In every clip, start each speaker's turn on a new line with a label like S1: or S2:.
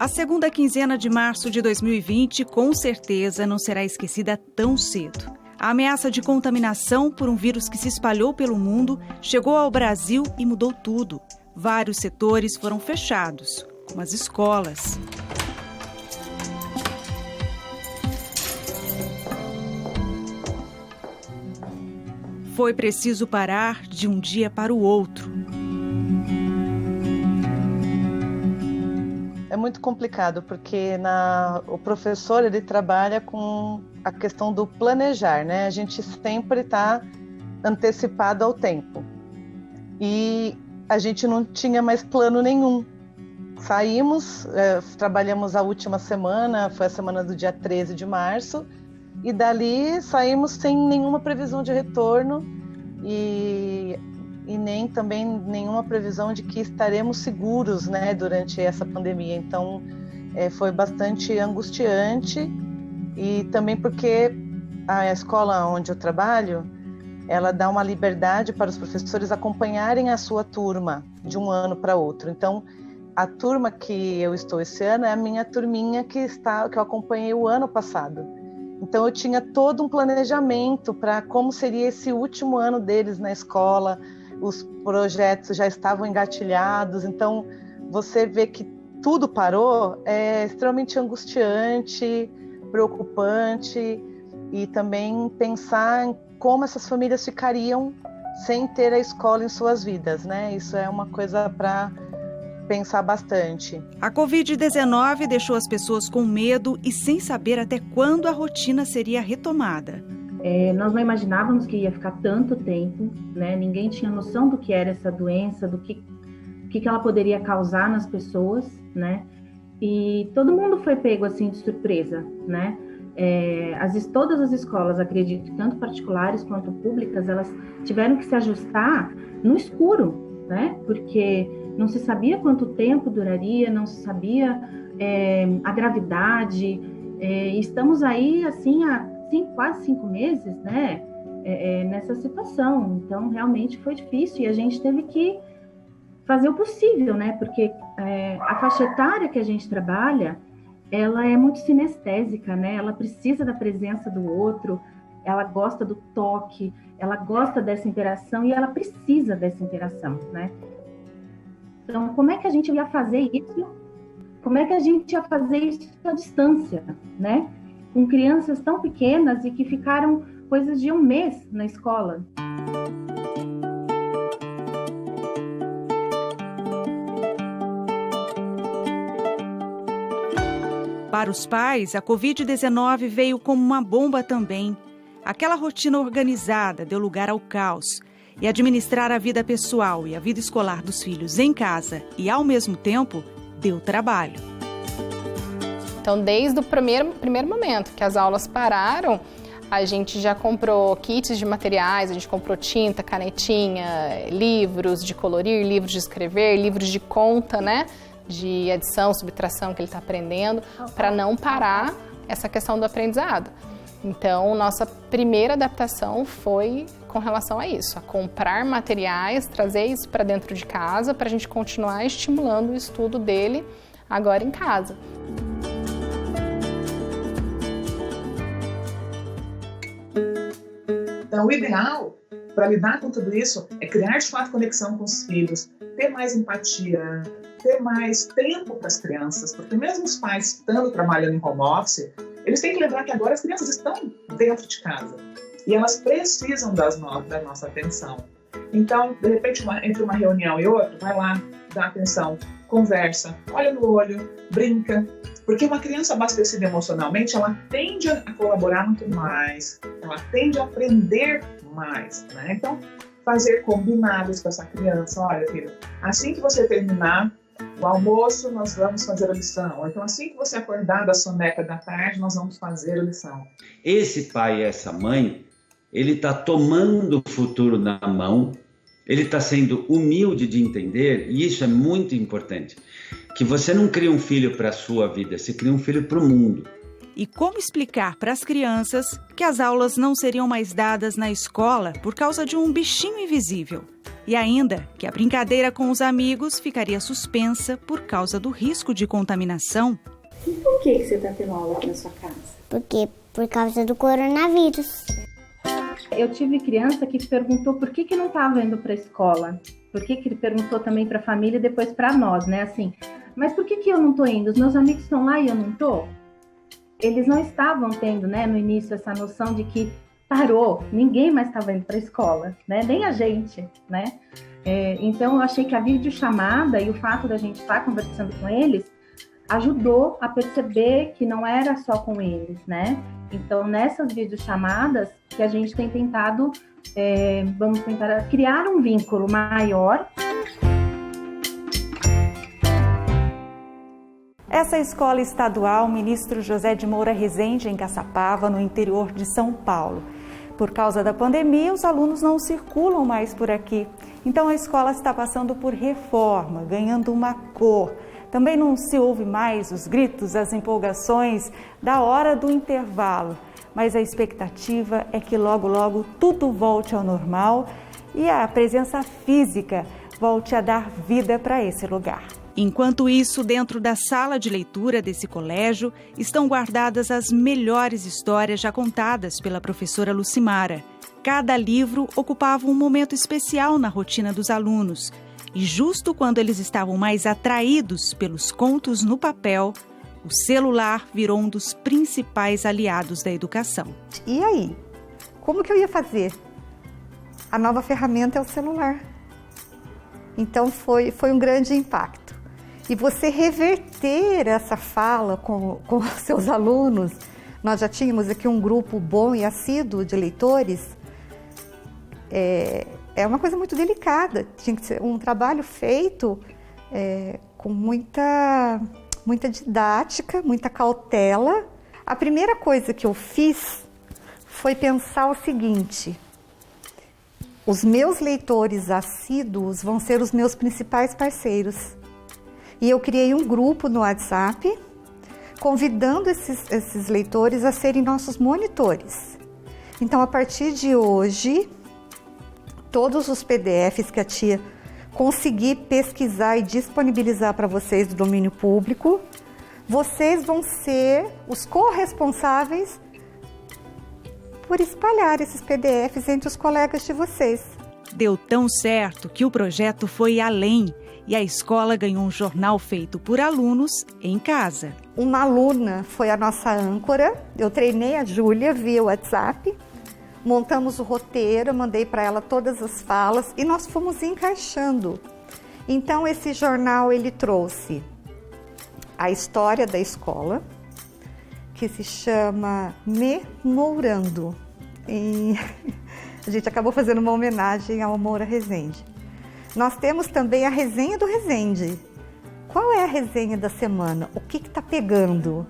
S1: A segunda quinzena de março de 2020, com certeza, não será esquecida tão cedo. A ameaça de contaminação por um vírus que se espalhou pelo mundo chegou ao Brasil e mudou tudo. Vários setores foram fechados, como as escolas. Foi preciso parar de um dia para o outro.
S2: É muito complicado, porque o professor ele trabalha com a questão do planejar, né? A gente sempre está antecipado ao tempo. E a gente não tinha mais plano nenhum. Saímos, trabalhamos a última semana, foi a semana do dia 13 de março, e dali saímos sem nenhuma previsão de retorno e nem também nenhuma previsão de que estaremos seguros, né, durante essa pandemia. Então, foi bastante angustiante, e também porque a escola onde eu trabalho, ela dá uma liberdade para os professores acompanharem a sua turma de um ano para outro. Então, a turma que eu estou esse ano é a minha turminha que eu acompanhei o ano passado. Então, eu tinha todo um planejamento para como seria esse último ano deles na escola. Os projetos já estavam engatilhados, então você vê que tudo parou, é extremamente angustiante, preocupante, e também pensar em como essas famílias ficariam sem ter a escola em suas vidas, né? Isso é uma coisa para pensar bastante.
S1: A Covid-19 deixou as pessoas com medo e sem saber até quando a rotina seria retomada.
S3: Nós não imaginávamos que ia ficar tanto tempo, né? Ninguém tinha noção do que era essa doença, do que ela poderia causar nas pessoas, né? E todo mundo foi pego assim de surpresa, né? Todas as escolas, acredito, tanto particulares quanto públicas, elas tiveram que se ajustar no escuro, né? Porque não se sabia quanto tempo duraria, não se sabia a gravidade. Estamos aí assim quase 5 meses, né, nessa situação. Então, realmente foi difícil, e a gente teve que fazer o possível, né, porque a faixa etária que a gente trabalha, ela é muito sinestésica, né, ela precisa da presença do outro, ela gosta do toque, ela gosta dessa interação e ela precisa dessa interação, né. Então, como é que a gente ia fazer isso? Como é que a gente ia fazer isso à distância, né? Com crianças tão pequenas e que ficaram coisas de 1 mês na escola.
S1: Para os pais, a Covid-19 veio como uma bomba também. Aquela rotina organizada deu lugar ao caos. E administrar a vida pessoal e a vida escolar dos filhos em casa e, ao mesmo tempo, deu trabalho.
S4: Então, desde o primeiro momento que as aulas pararam, a gente já comprou kits de materiais, a gente comprou tinta, canetinha, livros de colorir, livros de escrever, livros de conta, né? De adição, subtração que ele está aprendendo, para não parar essa questão do aprendizado. Então, nossa primeira adaptação foi com relação a isso, a comprar materiais, trazer isso para dentro de casa, para a gente continuar estimulando o estudo dele agora em casa.
S5: Então, o ideal para lidar com tudo isso é criar de fato conexão com os filhos, ter mais empatia, ter mais tempo para as crianças, porque mesmo os pais estando trabalhando em home office, eles têm que lembrar que agora as crianças estão dentro de casa e elas precisam da nossa atenção. Então, de repente, entre uma reunião e outra, vai lá, dá atenção, conversa, olha no olho, brinca. Porque uma criança abastecida emocionalmente, ela tende a colaborar muito mais, ela tende a aprender mais, né? Então, fazer combinados com essa criança. Olha, filho, assim que você terminar o almoço, nós vamos fazer a lição. Então, assim que você acordar da soneca da tarde, nós vamos fazer a lição.
S6: Esse pai e essa mãe, ele está tomando o futuro na mão, ele está sendo humilde de entender, e isso é muito importante, que você não cria um filho para a sua vida, você cria um filho para o mundo.
S1: E como explicar para as crianças que as aulas não seriam mais dadas na escola por causa de um bichinho invisível. E ainda que a brincadeira com os amigos ficaria suspensa por causa do risco de contaminação.
S3: E por que você está tendo aula aqui na sua casa?
S7: Porque por causa do coronavírus.
S3: Eu tive criança que perguntou por que não estava indo para a escola. Por que ele perguntou também para a família e depois para nós, né? Assim, mas por que eu não estou indo? Os meus amigos estão lá e eu não estou? Eles não estavam tendo, né, no início, essa noção de que parou, ninguém mais estava indo para a escola, né? Nem a gente, né? Então, eu achei que a videochamada e o fato da gente estar conversando com eles ajudou a perceber que não era só com eles, né? Então, nessas videochamadas que a gente tem tentado, vamos tentar criar um vínculo maior.
S1: Essa escola estadual, Ministro José de Moura Rezende, em Caçapava, no interior de São Paulo. Por causa da pandemia, os alunos não circulam mais por aqui. Então, a escola está passando por reforma, ganhando uma cor. Também não se ouve mais os gritos, as empolgações da hora do intervalo. Mas a expectativa é que logo, logo tudo volte ao normal e a presença física volte a dar vida para esse lugar. Enquanto isso, dentro da sala de leitura desse colégio, estão guardadas as melhores histórias já contadas pela professora Lucimara. Cada livro ocupava um momento especial na rotina dos alunos. E justo quando eles estavam mais atraídos pelos contos no papel, o celular virou um dos principais aliados da educação.
S8: E aí? Como que eu ia fazer? A nova ferramenta é o celular. Então foi um grande impacto. E você reverter essa fala com os seus alunos, nós já tínhamos aqui um grupo bom e assíduo de leitores, é uma coisa muito delicada. Tinha que ser um trabalho feito com muita didática, muita cautela. A primeira coisa que eu fiz foi pensar o seguinte: os meus leitores assíduos vão ser os meus principais parceiros. E eu criei um grupo no WhatsApp, convidando esses leitores a serem nossos monitores. Então, a partir de hoje, todos os PDFs que a tia conseguir pesquisar e disponibilizar para vocês do domínio público, vocês vão ser os corresponsáveis por espalhar esses PDFs entre os colegas de vocês.
S1: Deu tão certo que o projeto foi além e a escola ganhou um jornal feito por alunos em casa.
S8: Uma aluna foi a nossa âncora, eu treinei a Júlia via WhatsApp, montamos o roteiro, mandei para ela todas as falas e nós fomos encaixando. Então esse jornal ele trouxe a história da escola, que se chama Memorando. E a gente acabou fazendo uma homenagem ao Moura Rezende. Nós temos também a resenha do Rezende. Qual é a resenha da semana? O que está pegando?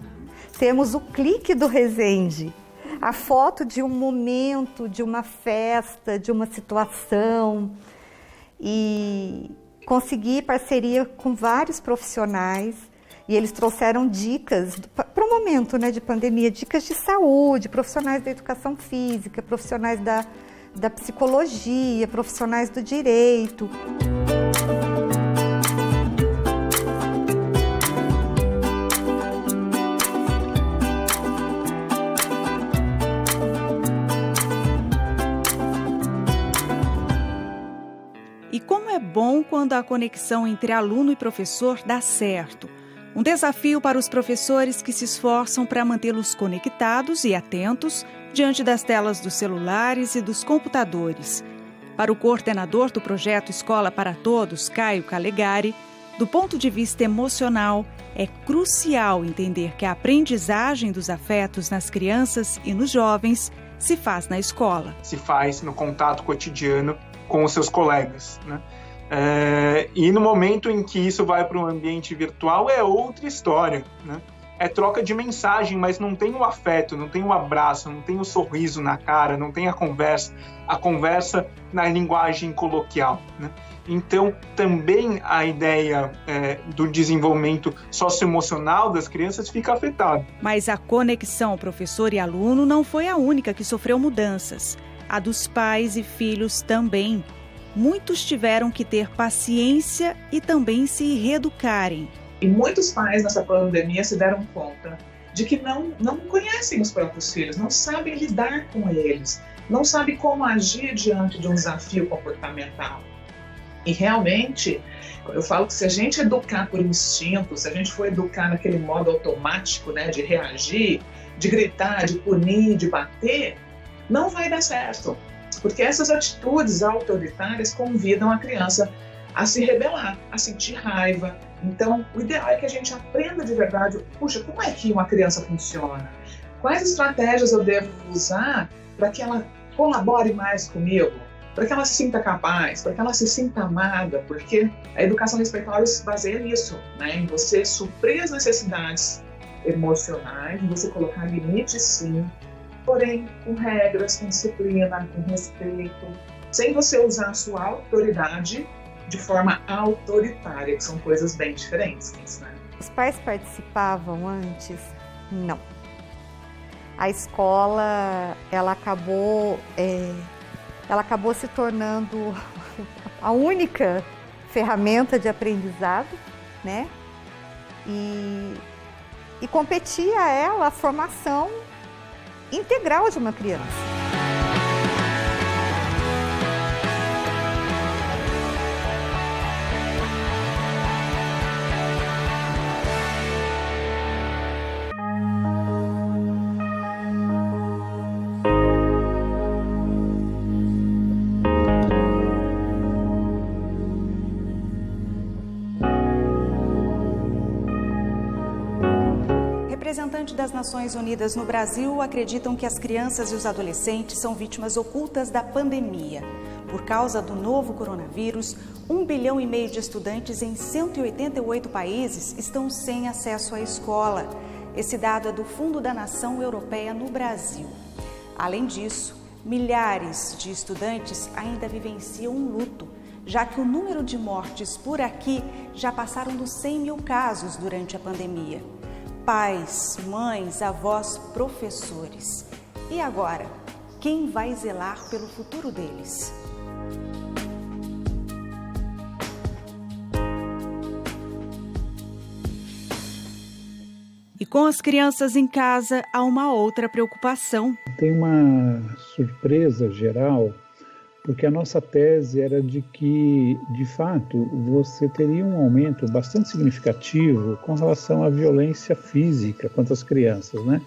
S8: Temos o clique do Rezende, a foto de um momento, de uma festa, de uma situação. E consegui parceria com vários profissionais e eles trouxeram dicas para o momento, né, de pandemia, dicas de saúde, profissionais da educação física, profissionais da psicologia, profissionais do direito.
S1: E como é bom quando a conexão entre aluno e professor dá certo. Um desafio para os professores que se esforçam para mantê-los conectados e atentos diante das telas dos celulares e dos computadores. Para o coordenador do projeto Escola para Todos, Caio Calegari, do ponto de vista emocional, é crucial entender que a aprendizagem dos afetos nas crianças e nos jovens se faz na escola.
S9: Se faz no contato cotidiano com os seus colegas, né? E no momento em que isso vai para um ambiente virtual é outra história, né? é troca de mensagem, mas não tem o afeto, não tem o abraço, não tem o sorriso na cara, não tem a conversa na linguagem coloquial, né? Então, também a ideia do desenvolvimento socioemocional das crianças fica afetada.
S1: Mas a conexão professor e aluno não foi a única que sofreu mudanças. A dos pais e filhos também. Muitos tiveram que ter paciência e também se reeducarem.
S5: E muitos pais nessa pandemia se deram conta de que não conhecem os próprios filhos, não sabem lidar com eles, não sabem como agir diante de um desafio comportamental. E realmente, eu falo que se a gente educar por instinto, se a gente for educar naquele modo automático, né, de reagir, de gritar, de punir, de bater, não vai dar certo. Porque essas atitudes autoritárias convidam a criança a se rebelar, a sentir raiva. Então, o ideal é que a gente aprenda de verdade, puxa, como é que uma criança funciona? Quais estratégias eu devo usar para que ela colabore mais comigo? Para que ela se sinta capaz, para que ela se sinta amada, porque a educação respeitosa se baseia nisso, né? Em você suprir as necessidades emocionais, em você colocar limites sim, porém com regras, com disciplina, com respeito, sem você usar a sua autoridade de forma autoritária, que são coisas bem diferentes, né?
S8: Os pais participavam antes? Não. A escola, ela acabou se tornando a única ferramenta de aprendizado, né? E competia a ela a formação integral de uma criança.
S1: Representantes das Nações Unidas no Brasil acreditam que as crianças e os adolescentes são vítimas ocultas da pandemia. Por causa do novo coronavírus, 1,5 bilhão de estudantes em 188 países estão sem acesso à escola. Esse dado é do Fundo da Nação Europeia no Brasil. Além disso, milhares de estudantes ainda vivenciam um luto, já que o número de mortes por aqui já passaram dos 100 mil casos durante a pandemia. Pais, mães, avós, professores. E agora, quem vai zelar pelo futuro deles? E com as crianças em casa, há uma outra preocupação.
S10: Tem uma surpresa geral, porque a nossa tese era de que, de fato, você teria um aumento bastante significativo com relação à violência física contra as crianças, né?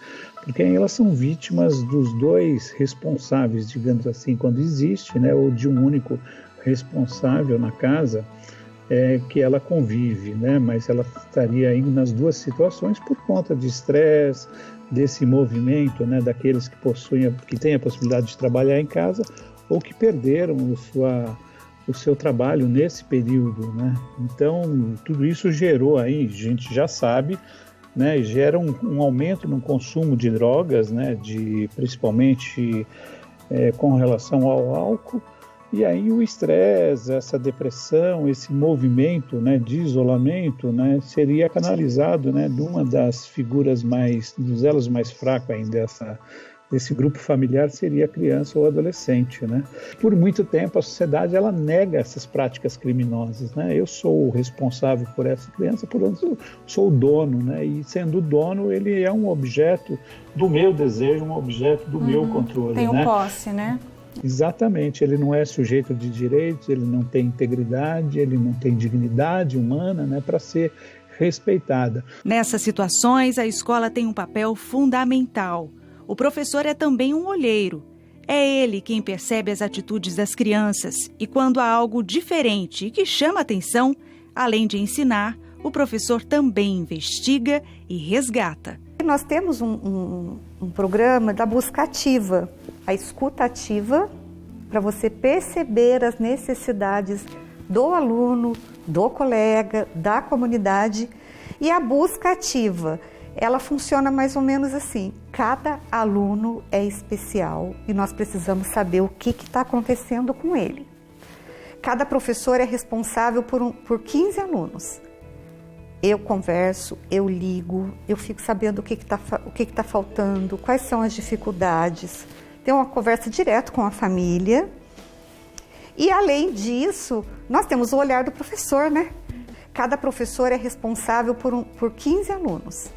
S10: Porque elas são vítimas dos dois responsáveis, digamos assim, quando existe, né? Ou de um único responsável na casa que ela convive, né? Mas ela estaria indo nas duas situações por conta de estresse, desse movimento, né? Daqueles que têm a possibilidade de trabalhar em casa, ou que perderam o seu trabalho nesse período, né? Então, tudo isso gerou aí, a gente já sabe, né? Gera um aumento no consumo de drogas, né? Principalmente com relação ao álcool, e aí o estresse, essa depressão, esse movimento, né, de isolamento, né, seria canalizado, né, de uma das figuras dos elos mais fracos ainda desse grupo familiar seria a criança ou adolescente, né? Por muito tempo a sociedade ela nega essas práticas criminosas, né? Eu sou o responsável por essa criança, portanto eu sou o dono, né? E sendo o dono ele é um objeto do meu desejo, um objeto do meu controle,
S1: tem
S10: né?
S1: posse, né?
S10: Exatamente, ele não é sujeito de direitos, ele não tem integridade, ele não tem dignidade humana, né, para ser respeitada.
S1: Nessas situações, a escola tem um papel fundamental. O professor é também um olheiro. É ele quem percebe as atitudes das crianças e quando há algo diferente e que chama atenção, além de ensinar, o professor também investiga e resgata.
S8: Nós temos um programa da busca ativa, a escuta ativa, para você perceber as necessidades do aluno, do colega, da comunidade, e a busca ativa, ela funciona mais ou menos assim. Cada aluno é especial e nós precisamos saber o que está acontecendo com ele. Cada professor é responsável por 15 alunos. Eu converso, eu ligo, eu fico sabendo o que está faltando, quais são as dificuldades. Tem uma conversa direto com a família. E, além disso, nós temos o olhar do professor, né? Cada professor é responsável por 15 alunos.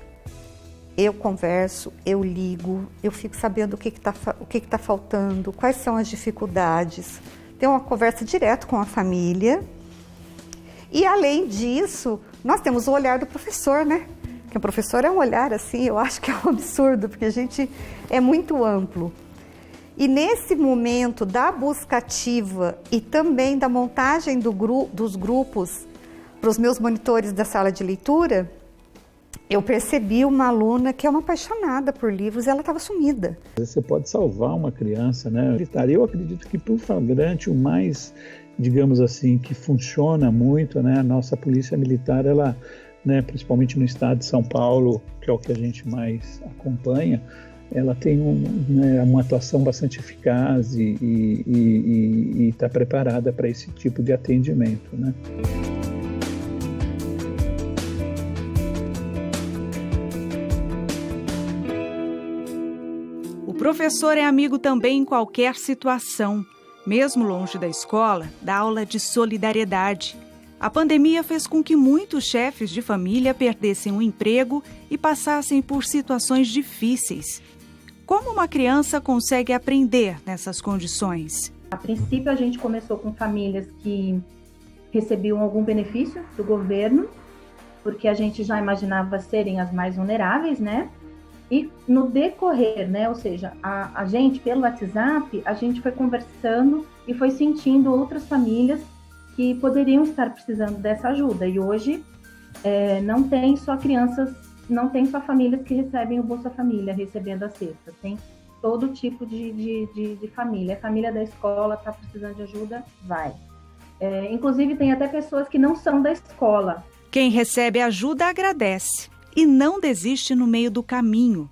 S8: Eu converso, eu ligo, eu fico sabendo o que está faltando, quais são as dificuldades. Tem uma conversa direto com a família. E, além disso, nós temos o olhar do professor, né? Porque o professor é um olhar assim, eu acho que é um absurdo, porque a gente é muito amplo. E nesse momento da busca ativa e também da montagem dos grupos para os meus monitores da sala de leitura, eu percebi uma aluna que é uma apaixonada por livros e ela estava sumida.
S10: Você pode salvar uma criança, né? Eu acredito que, por flagrante, o mais, digamos assim, que funciona muito, né? A nossa polícia militar, ela, né, principalmente no estado de São Paulo, que é o que a gente mais acompanha, ela tem uma atuação bastante eficaz e está preparada para esse tipo de atendimento, né?
S1: O professor é amigo também em qualquer situação. Mesmo longe da escola, dá aula de solidariedade. A pandemia fez com que muitos chefes de família perdessem o emprego e passassem por situações difíceis. Como uma criança consegue aprender nessas condições?
S3: A princípio, a gente começou com famílias que recebiam algum benefício do governo, porque a gente já imaginava serem as mais vulneráveis, né? E no decorrer, né? Ou seja, a gente, pelo WhatsApp, a gente foi conversando e foi sentindo outras famílias que poderiam estar precisando dessa ajuda. E hoje não tem só crianças, não tem só famílias que recebem o Bolsa Família recebendo a cesta, tem todo tipo de família. A família da escola está precisando de ajuda, vai. Inclusive, tem até pessoas que não são da escola.
S1: Quem recebe ajuda agradece e não desiste no meio do caminho.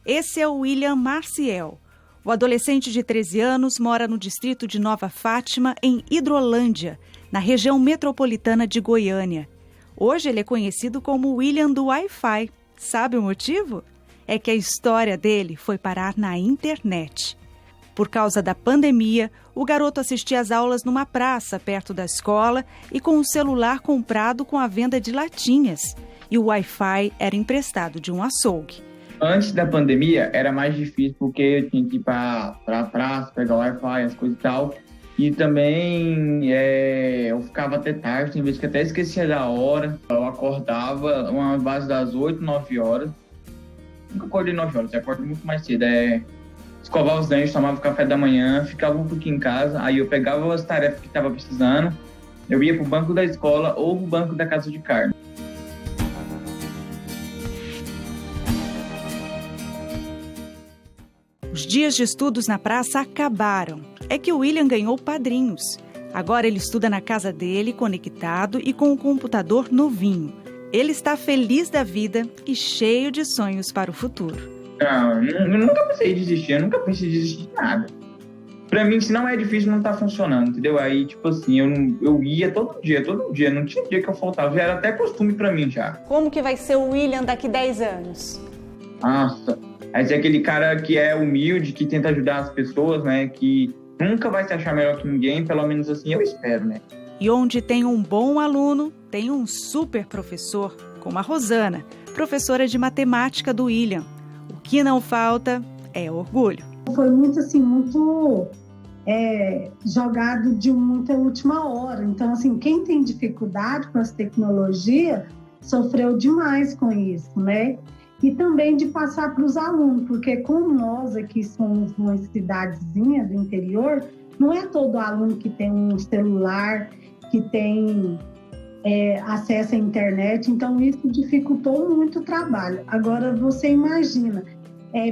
S1: Esse é o William Marciel. O adolescente de 13 anos mora no distrito de Nova Fátima, em Hidrolândia, na região metropolitana de Goiânia. Hoje ele é conhecido como William do Wi-Fi. Sabe o motivo? É que a história dele foi parar na internet. Por causa da pandemia, o garoto assistia às aulas numa praça perto da escola e com o celular comprado com a venda de latinhas. E o Wi-Fi era emprestado de um açougue.
S11: Antes da pandemia era mais difícil porque eu tinha que ir para a praça, pegar o Wi-Fi, as coisas e tal. E também eu ficava até tarde, tem vezes que até esquecia da hora. Eu acordava uma base das 8, 9 horas. Nunca acordei 9 horas, eu acordo muito mais cedo. Escovava os dentes, tomava café da manhã, ficava um pouquinho em casa. Aí eu pegava as tarefas que estava precisando, eu ia para o banco da escola ou para o banco da casa de carne.
S1: Os dias de estudos na praça acabaram. É que o William ganhou padrinhos. Agora ele estuda na casa dele, conectado e com um computador novinho. Ele está feliz da vida e cheio de sonhos para o futuro.
S11: Eu nunca pensei em desistir, eu nunca pensei em desistir de nada. Pra mim, se não é difícil, não tá funcionando, entendeu? Aí, tipo assim, eu ia todo dia, não tinha dia que eu faltava, já era até costume pra mim já.
S1: Como que vai ser o William daqui 10 anos?
S11: Nossa, vai ser aquele cara que é humilde, que tenta ajudar as pessoas, né, que nunca vai se achar melhor que ninguém, pelo menos assim eu espero, né?
S1: E onde tem um bom aluno, tem um super professor, como a Rosana, professora de matemática do William. O que não falta é orgulho.
S12: Foi muito jogado de muita última hora. Então, assim, quem tem dificuldade com as tecnologias sofreu demais com isso, né? E também de passar para os alunos, porque como nós aqui somos uma cidadezinha do interior, não é todo aluno que tem um celular, que tem acesso à internet, então isso dificultou muito o trabalho. Agora, você imagina,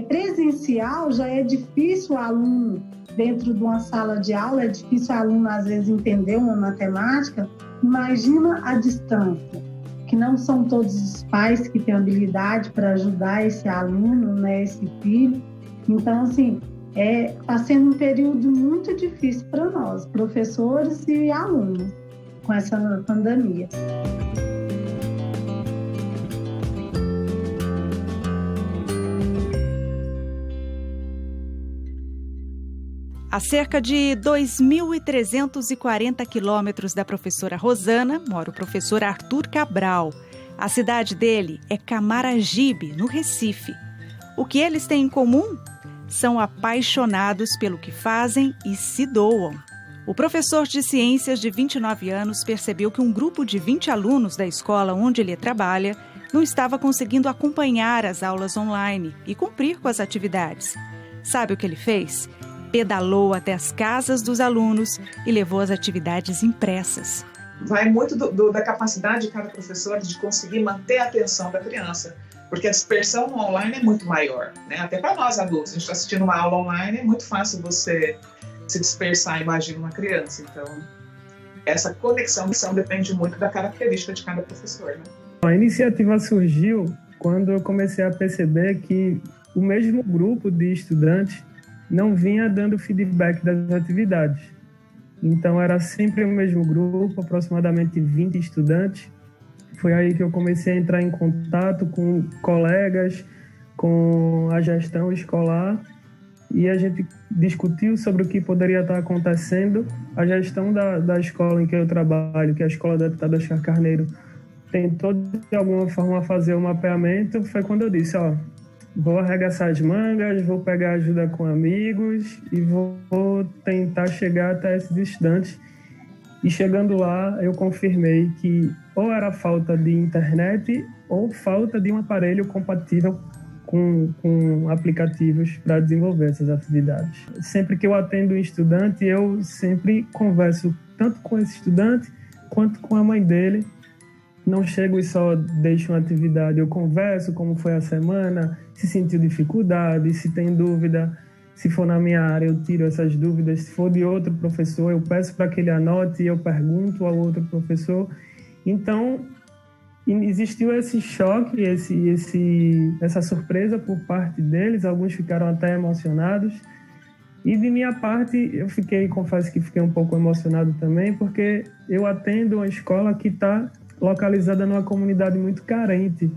S12: presencial já é difícil o aluno, dentro de uma sala de aula, é difícil o aluno às vezes entender uma matemática, imagina a distância. que não são todos os pais que têm habilidade para ajudar esse aluno, né, esse filho. Então, assim, está sendo um período muito difícil para nós, professores e alunos, com essa pandemia.
S1: A cerca de 2.340 quilômetros da professora Rosana mora o professor Arthur Cabral. A cidade dele é Camaragibe, no Recife. O que eles têm em comum? São apaixonados pelo que fazem e se doam. O professor de ciências de 29 anos percebeu que um grupo de 20 alunos da escola onde ele trabalha não estava conseguindo acompanhar as aulas online e cumprir com as atividades. Sabe o que ele fez? Pedalou até as casas dos alunos e levou as atividades impressas.
S5: Vai muito da capacidade de cada professor de conseguir manter a atenção da criança, porque a dispersão no online é muito maior, né? Até para nós adultos, a gente está assistindo uma aula online, é muito fácil você se dispersar, imagina uma criança. Então, essa conexão depende muito da característica de cada professor, né?
S13: A iniciativa surgiu quando eu comecei a perceber que o mesmo grupo de estudantes não vinha dando feedback das atividades. Então, era sempre o mesmo grupo, aproximadamente 20 estudantes. Foi aí que eu comecei a entrar em contato com colegas, com a gestão escolar, e a gente discutiu sobre o que poderia estar acontecendo. A gestão da escola em que eu trabalho, que é a Escola Deputado Oscar Carneiro, tentou, de alguma forma, fazer o mapeamento. Foi quando eu disse, vou arregaçar as mangas, vou pegar ajuda com amigos e vou tentar chegar até esses estudantes. E chegando lá, eu confirmei que ou era falta de internet ou falta de um aparelho compatível com aplicativos para desenvolver essas atividades. Sempre que eu atendo um estudante, eu sempre converso tanto com esse estudante quanto com a mãe dele. Não chego e só deixo uma atividade, eu converso como foi a semana, se sentiu dificuldade, se tem dúvida. Se for na minha área, eu tiro essas dúvidas. Se for de outro professor, eu peço para que ele anote e eu pergunto ao outro professor. Então, existiu esse choque, essa surpresa por parte deles. Alguns ficaram até emocionados. E de minha parte, confesso que fiquei um pouco emocionado também, porque eu atendo uma escola que está localizada numa comunidade muito carente.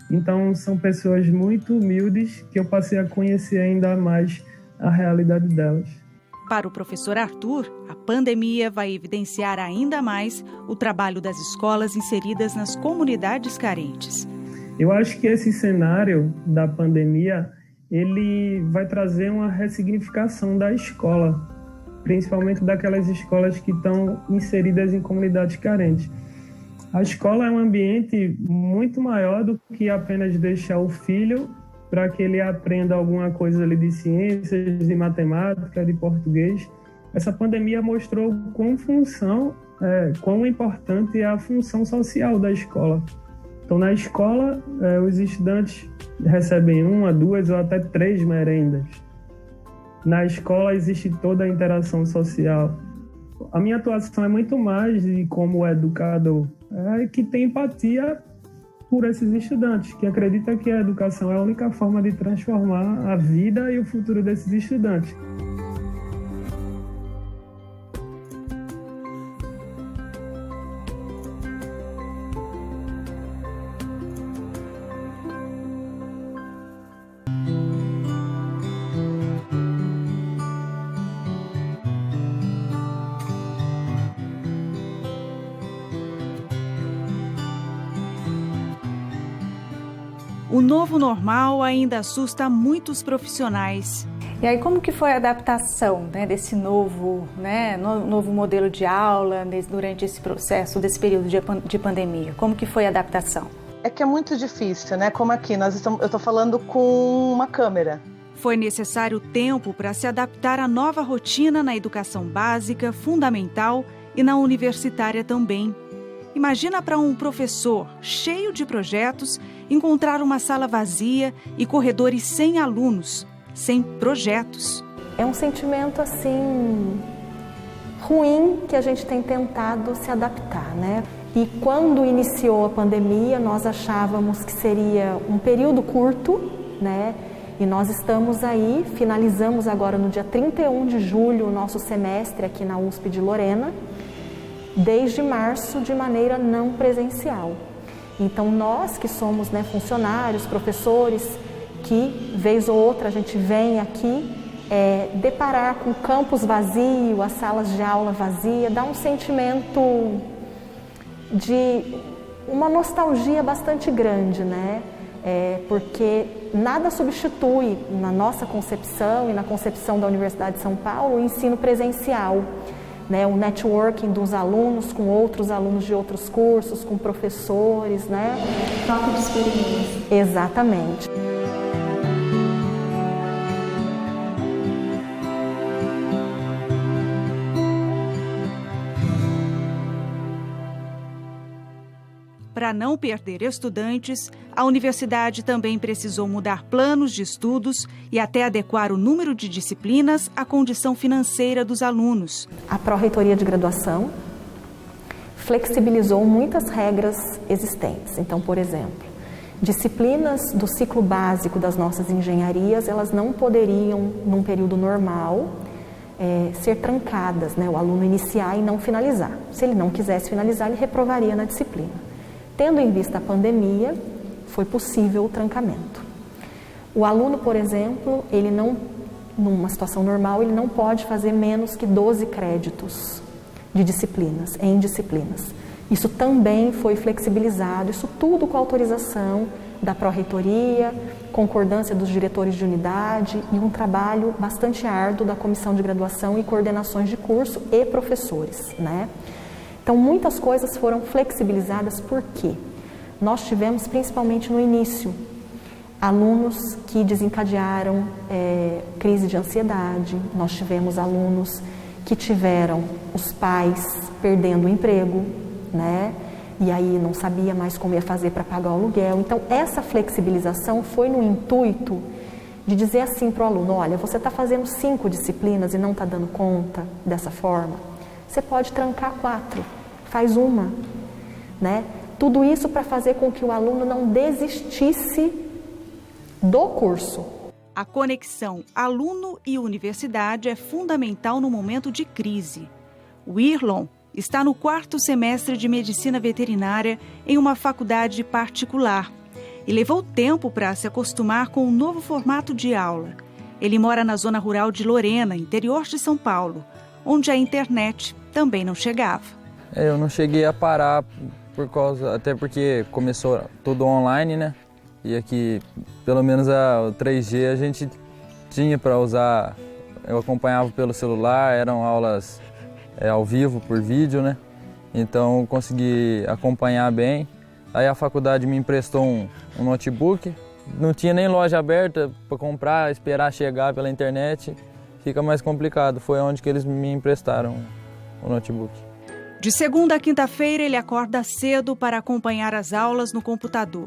S13: Então, são pessoas muito humildes que eu passei a conhecer ainda mais a realidade delas.
S1: Para o professor Arthur, a pandemia vai evidenciar ainda mais o trabalho das escolas inseridas nas comunidades carentes.
S13: Eu acho que esse cenário da pandemia, ele vai trazer uma ressignificação da escola, principalmente daquelas escolas que estão inseridas em comunidades carentes. A escola é um ambiente muito maior do que apenas deixar o filho para que ele aprenda alguma coisa ali de ciências, de matemática, de português. Essa pandemia mostrou quão importante é a função social da escola. Então, na escola, os estudantes recebem 1, 2 ou até 3 merendas. Na escola existe toda a interação social. A minha atuação é muito mais de como educador, que tem empatia por esses estudantes, que acredita que a educação é a única forma de transformar a vida e o futuro desses estudantes.
S1: O novo normal ainda assusta muitos profissionais.
S14: E aí, como que foi a adaptação, desse novo modelo de aula durante esse processo, desse período de pandemia? Como que foi a adaptação?
S2: É que é muito difícil, né? Como aqui, eu estou falando com uma câmera.
S1: Foi necessário tempo para se adaptar à nova rotina na educação básica, fundamental e na universitária também. Imagina para um professor cheio de projetos encontrar uma sala vazia e corredores sem alunos, sem projetos.
S14: É um sentimento assim ruim que a gente tem tentado se adaptar, né?
S15: E quando iniciou a pandemia, nós achávamos que seria um período curto, né? E nós estamos aí, finalizamos agora no dia 31 de julho o nosso semestre aqui na USP de Lorena, desde março de maneira não presencial. Então nós que somos, né, funcionários, professores, que vez ou outra a gente vem aqui deparar com o campus vazio, as salas de aula vazia, dá um sentimento de uma nostalgia bastante grande, né? Porque nada substitui, na nossa concepção e na concepção da Universidade de São Paulo, o ensino presencial, né? O networking dos alunos com outros alunos de outros cursos, com professores, né?
S14: Troca de experiência.
S15: Exatamente.
S1: Para não perder estudantes, a universidade também precisou mudar planos de estudos e até adequar o número de disciplinas à condição financeira dos alunos.
S15: A Pró-Reitoria de Graduação flexibilizou muitas regras existentes. Então, por exemplo, disciplinas do ciclo básico das nossas engenharias, elas não poderiam, num período normal, ser trancadas, né? O aluno iniciar e não finalizar. Se ele não quisesse finalizar, ele reprovaria na disciplina. Tendo em vista a pandemia, foi possível o trancamento. O aluno, por exemplo, ele não, numa situação normal, ele não pode fazer menos que 12 créditos de disciplinas, em disciplinas. Isso também foi flexibilizado, isso tudo com autorização da Pró-Reitoria, concordância dos diretores de unidade e um trabalho bastante árduo da Comissão de Graduação e coordenações de curso e professores, né? Então, muitas coisas foram flexibilizadas porque nós tivemos, principalmente no início, alunos que desencadearam crise de ansiedade, nós tivemos alunos que tiveram os pais perdendo o emprego, né? E aí não sabia mais como ia fazer para pagar o aluguel. Então, essa flexibilização foi no intuito de dizer assim para o aluno, olha, você está fazendo 5 disciplinas e não está dando conta dessa forma, você pode trancar 4, faz uma, né? Tudo isso para fazer com que o aluno não desistisse do curso.
S1: A conexão aluno e universidade é fundamental no momento de crise. O Irlon está no 4º semestre de Medicina Veterinária em uma faculdade particular e levou tempo para se acostumar com o novo formato de aula. Ele mora na zona rural de Lorena, interior de São Paulo, onde a internet também não chegava.
S16: Eu não cheguei a parar até porque começou tudo online, né? E aqui, pelo menos o 3G a gente tinha para usar, eu acompanhava pelo celular, eram aulas ao vivo, por vídeo, né? Então consegui acompanhar bem. Aí a faculdade me emprestou um notebook, não tinha nem loja aberta para comprar, esperar chegar pela internet, fica mais complicado. Foi onde que eles me emprestaram o notebook.
S1: De segunda a quinta-feira ele acorda cedo para acompanhar as aulas no computador.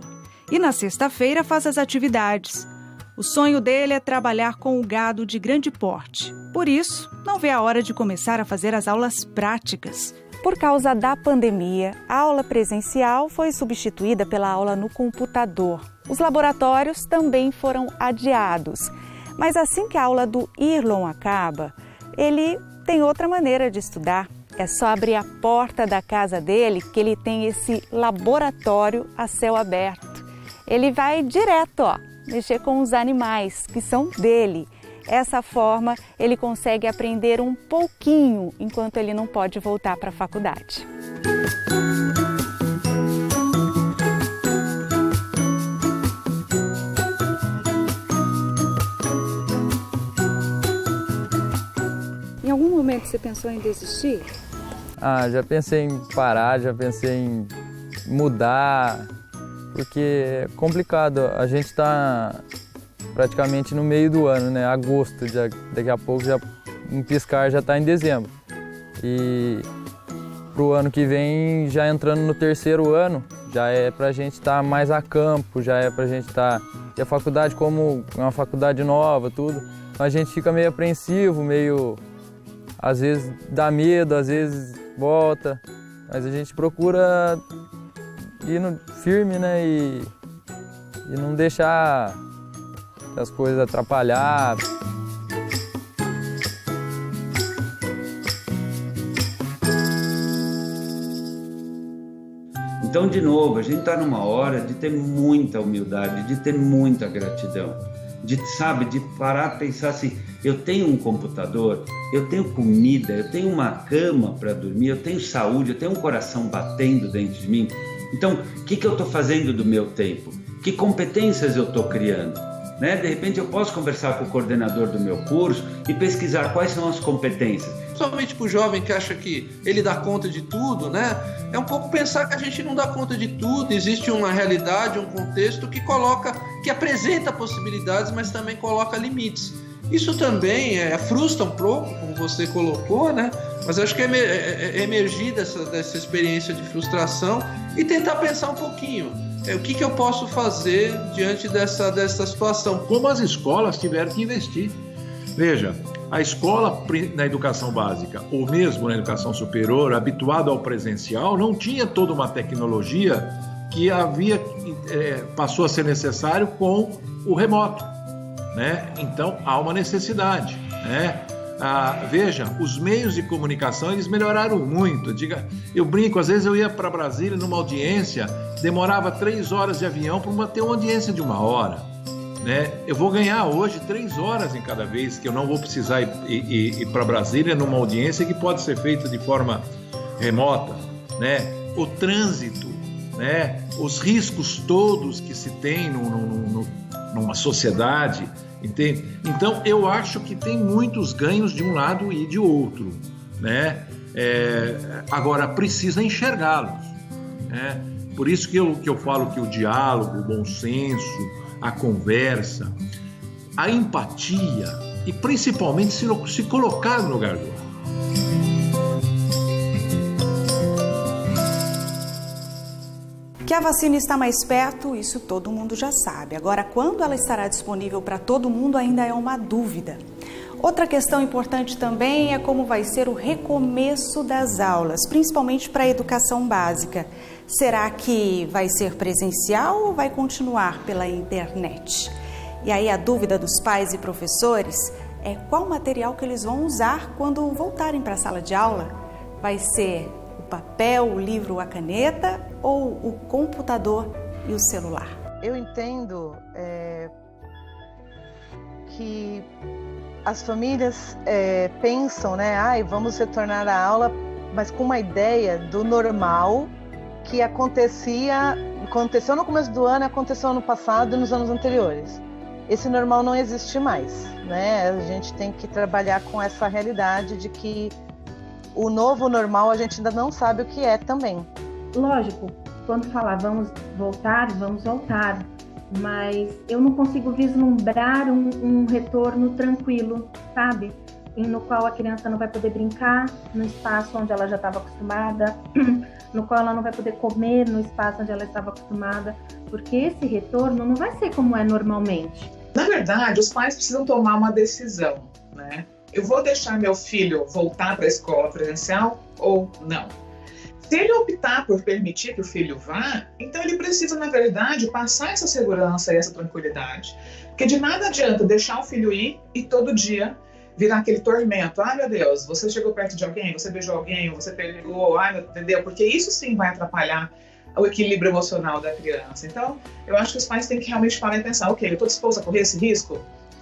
S1: E na sexta-feira faz as atividades. O sonho dele é trabalhar com o gado de grande porte. Por isso, não vê a hora de começar a fazer as aulas práticas. Por causa da pandemia, a aula presencial foi substituída pela aula no computador. Os laboratórios também foram adiados. Mas assim que a aula do Irlon acaba, ele tem outra maneira de estudar. É só abrir a porta da casa dele que ele tem esse laboratório a céu aberto. Ele vai direto, mexer com os animais que são dele. Dessa forma, ele consegue aprender um pouquinho enquanto ele não pode voltar para a faculdade. Em algum momento você pensou em desistir?
S16: Já pensei em parar, já pensei em mudar, porque é complicado. A gente está praticamente no meio do ano, né? Agosto, daqui a pouco, um piscar já está em dezembro. E para o ano que vem, já entrando no 3º ano, já é para a gente estar mais a campo, já é para a gente estar... E a faculdade, como é uma faculdade nova, tudo, a gente fica meio apreensivo, meio... Às vezes dá medo, às vezes volta. Mas a gente procura ir firme, né? E não deixar as coisas atrapalhar.
S6: Então, de novo, a gente está numa hora de ter muita humildade, de ter muita gratidão, de parar e pensar assim, eu tenho um computador, eu tenho comida, eu tenho uma cama para dormir, eu tenho saúde, eu tenho um coração batendo dentro de mim. Então, o que eu estou fazendo do meu tempo? Que competências eu estou criando? Né? De repente eu posso conversar com o coordenador do meu curso e pesquisar quais são as competências.
S17: Somente para o jovem que acha que ele dá conta de tudo, né? É um pouco pensar que a gente não dá conta de tudo, existe uma realidade, um contexto que apresenta possibilidades, mas também coloca limites. Isso também frustra um pouco, como você colocou, né? Mas acho que é emergir dessa experiência de frustração e tentar pensar um pouquinho. O que eu posso fazer diante dessa situação?
S18: Como as escolas tiveram que investir. Veja, a escola na educação básica, ou mesmo na educação superior, habituada ao presencial, não tinha toda uma tecnologia que passou a ser necessário com o remoto, né? Então, há uma necessidade, né? Veja, os meios de comunicação, eles melhoraram muito. Eu brinco, às vezes eu ia para Brasília numa audiência, demorava 3 horas de avião para ter uma audiência de 1 hora, né? Eu vou ganhar hoje 3 horas em cada vez, que eu não vou precisar ir para Brasília numa audiência que pode ser feita de forma remota, né? O trânsito, né? Os riscos todos que se tem numa sociedade, entende? Então, eu acho que tem muitos ganhos de um lado e de outro, né? Agora, precisa enxergá-los, né? Por isso que eu falo que o diálogo, o bom senso, a conversa, a empatia e, principalmente, se colocar no lugar do outro.
S1: Que a vacina está mais perto, isso todo mundo já sabe. Agora, quando ela estará disponível para todo mundo ainda é uma dúvida. Outra questão importante também é como vai ser o recomeço das aulas, principalmente para a educação básica. Será que vai ser presencial ou vai continuar pela internet? E aí a dúvida dos pais e professores é qual material que eles vão usar quando voltarem para a sala de aula. Vai ser o papel, o livro, a caneta ou o computador e o celular?
S2: Eu entendo que as famílias pensam, né? Vamos retornar à aula, mas com uma ideia do normal que aconteceu no começo do ano, aconteceu no passado e nos anos anteriores. Esse normal não existe mais, né? A gente tem que trabalhar com essa realidade de que o novo normal a gente ainda não sabe o que é também.
S3: Lógico, quando falar vamos voltar, mas eu não consigo vislumbrar um retorno tranquilo, sabe? No qual a criança não vai poder brincar no espaço onde ela já estava acostumada, no qual ela não vai poder comer no espaço onde ela estava acostumada, porque esse retorno não vai ser como é normalmente.
S5: Na verdade, os pais precisam tomar uma decisão, né? Eu vou deixar meu filho voltar para a escola presencial ou não? Se ele optar por permitir que o filho vá, então ele precisa, na verdade, passar essa segurança e essa tranquilidade. Porque de nada adianta deixar o filho ir e todo dia virar aquele tormento. Ai, meu Deus, você chegou perto de alguém, você beijou alguém, você pegou, entendeu? Porque isso sim vai atrapalhar o equilíbrio emocional da criança. Então, eu acho que os pais têm que realmente parar e pensar, ok, eu estou disposto a correr esse risco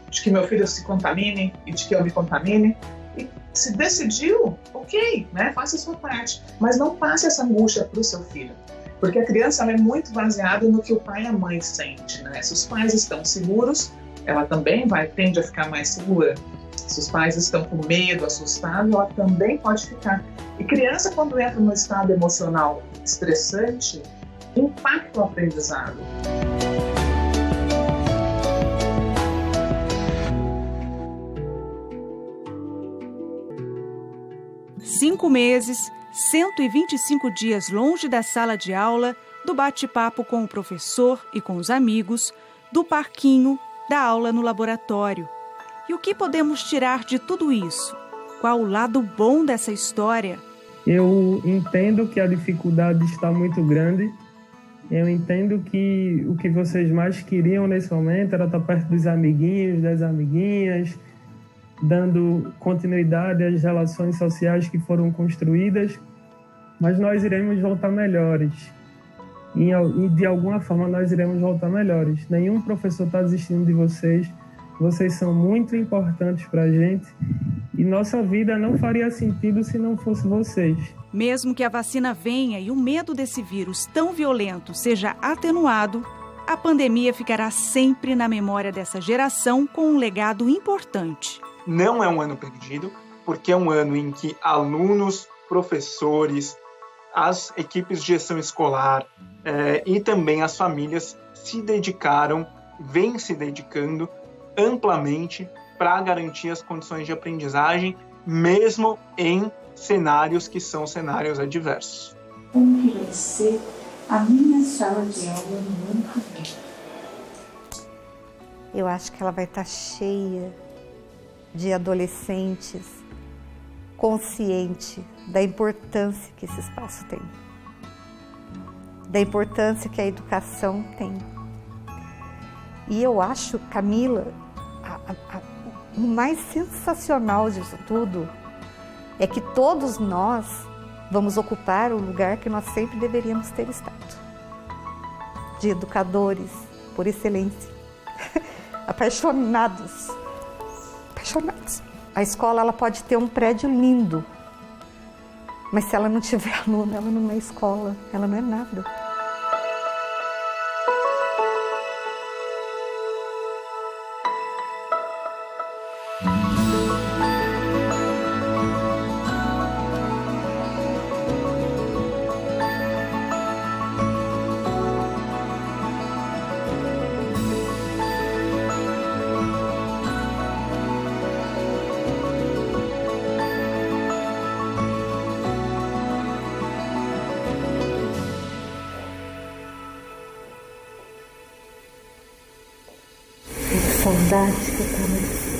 S5: de que meu filho se contamine e de que eu me contamine? E se decidiu, ok, né? Faça a sua parte, mas não passe essa angústia para o seu filho, porque a criança ela é muito baseada no que o pai e a mãe sentem, né? Se os pais estão seguros, ela também tende a ficar mais segura. Se os pais estão com medo, assustados, ela também pode ficar. E criança, quando entra num estado emocional estressante, impacta o aprendizado.
S1: Cinco meses, 125 dias longe da sala de aula, do bate-papo com o professor e com os amigos, do parquinho, da aula no laboratório. E o que podemos tirar de tudo isso? Qual o lado bom dessa história?
S13: Eu entendo que a dificuldade está muito grande. Eu entendo que o que vocês mais queriam nesse momento era estar perto dos amiguinhos, das amiguinhas, dando continuidade às relações sociais que foram construídas, mas nós iremos voltar melhores. E de alguma forma nós iremos voltar melhores. Nenhum professor está desistindo de vocês. Vocês são muito importantes para a gente e nossa vida não faria sentido se não fosse vocês.
S1: Mesmo que a vacina venha e o medo desse vírus tão violento seja atenuado, a pandemia ficará sempre na memória dessa geração com um legado importante.
S9: Não é um ano perdido, porque é um ano em que alunos, professores, as equipes de gestão escolar e também as famílias se dedicaram, vêm se dedicando amplamente para garantir as condições de aprendizagem, mesmo em cenários que são cenários adversos.
S19: Como que vai ser a minha sala de aula no ano que vem?
S8: Eu acho que ela vai estar cheia de adolescentes conscientes da importância que esse espaço tem, da importância que a educação tem. E eu acho, Camila, o mais sensacional disso tudo é que todos nós vamos ocupar o lugar que nós sempre deveríamos ter estado, de educadores por excelência, apaixonados. A escola ela pode ter um prédio lindo, mas se ela não tiver aluno, ela não é escola, ela não é nada.
S19: Saudade que eu tava